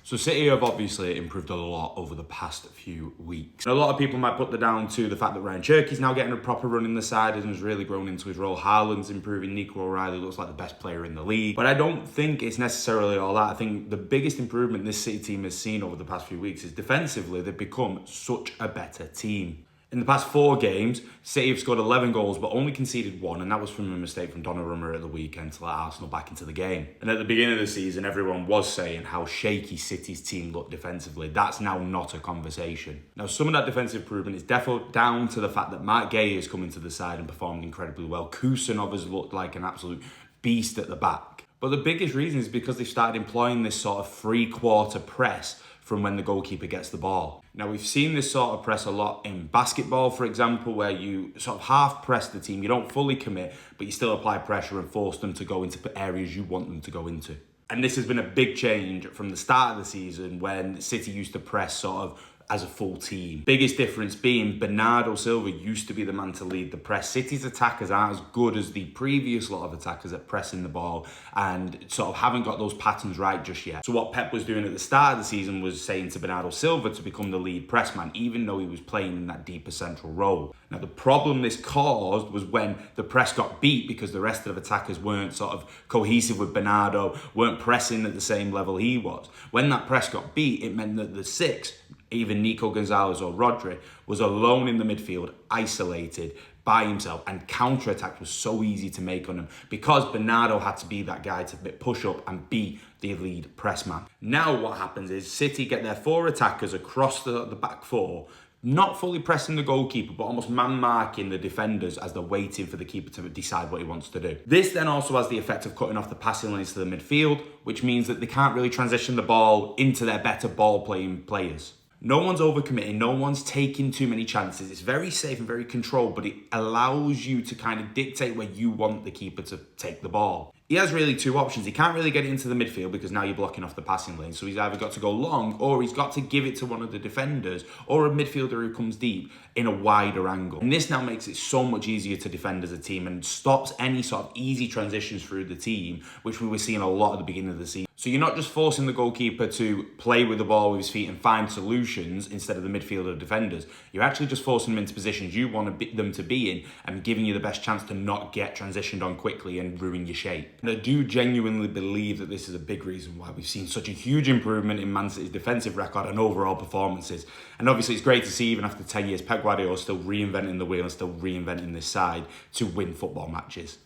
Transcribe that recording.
So City have obviously improved a lot over the past few weeks. And a lot of people might put that down to the fact that Ryan Cherki's now getting a proper run in the side and has really grown into his role. Haaland's improving. Nico O'Reilly looks like the best player in the league. But I don't think it's necessarily all that. I think the biggest improvement this City team has seen over the past few weeks is defensively. They've become such a better team. In the past 4 games, City have scored 11 goals but only conceded 1, and that was from a mistake from Donnarumma at the weekend to let Arsenal back into the game. And at the beginning of the season, everyone was saying how shaky City's team looked defensively. That's now not a conversation. Now, some of that defensive improvement is definitely down to the fact that Marc Guéhi has come into the side and performed incredibly well. Kusanov has looked like an absolute beast at the back. But the biggest reason is because they've started employing this sort of 3-quarter press from when the goalkeeper gets the ball. Now, we've seen this sort of press a lot in basketball, for example, where you sort of half press the team. You don't fully commit, but you still apply pressure and force them to go into areas you want them to go into. And this has been a big change from the start of the season when City used to press sort of as a full team. Biggest difference being Bernardo Silva used to be the man to lead the press. City's attackers aren't as good as the previous lot of attackers at pressing the ball and sort of haven't got those patterns right just yet. So what Pep was doing at the start of the season was saying to Bernardo Silva to become the lead press man, even though he was playing in that deeper central role. Now, the problem this caused was when the press got beat because the rest of the attackers weren't sort of cohesive with Bernardo, weren't pressing at the same level he was. When that press got beat, it meant that the 6, even Nico Gonzalez or Rodri, was alone in the midfield, isolated by himself, and counter-attack was so easy to make on him because Bernardo had to be that guy to push up and be the lead press man. Now what happens is City get their 4 attackers across the back 4, not fully pressing the goalkeeper, but almost man-marking the defenders as they're waiting for the keeper to decide what he wants to do. This then also has the effect of cutting off the passing lanes to the midfield, which means that they can't really transition the ball into their better ball-playing players. No one's overcommitting, no one's taking too many chances. It's very safe and very controlled, but it allows you to kind of dictate where you want the keeper to take the ball. He has really 2 options. He can't really get it into the midfield because now you're blocking off the passing lane. So he's either got to go long or he's got to give it to one of the defenders or a midfielder who comes deep in a wider angle. And this now makes it so much easier to defend as a team and stops any sort of easy transitions through the team, which we were seeing a lot at the beginning of the season. So you're not just forcing the goalkeeper to play with the ball with his feet and find solutions instead of the midfielder defenders. You're actually just forcing them into positions you want them to be in and giving you the best chance to not get transitioned on quickly and ruin your shape. And I do genuinely believe that this is a big reason why we've seen such a huge improvement in Man City's defensive record and overall performances. And obviously it's great to see, even after 10 years, Pep Guardiola still reinventing the wheel and still reinventing this side to win football matches.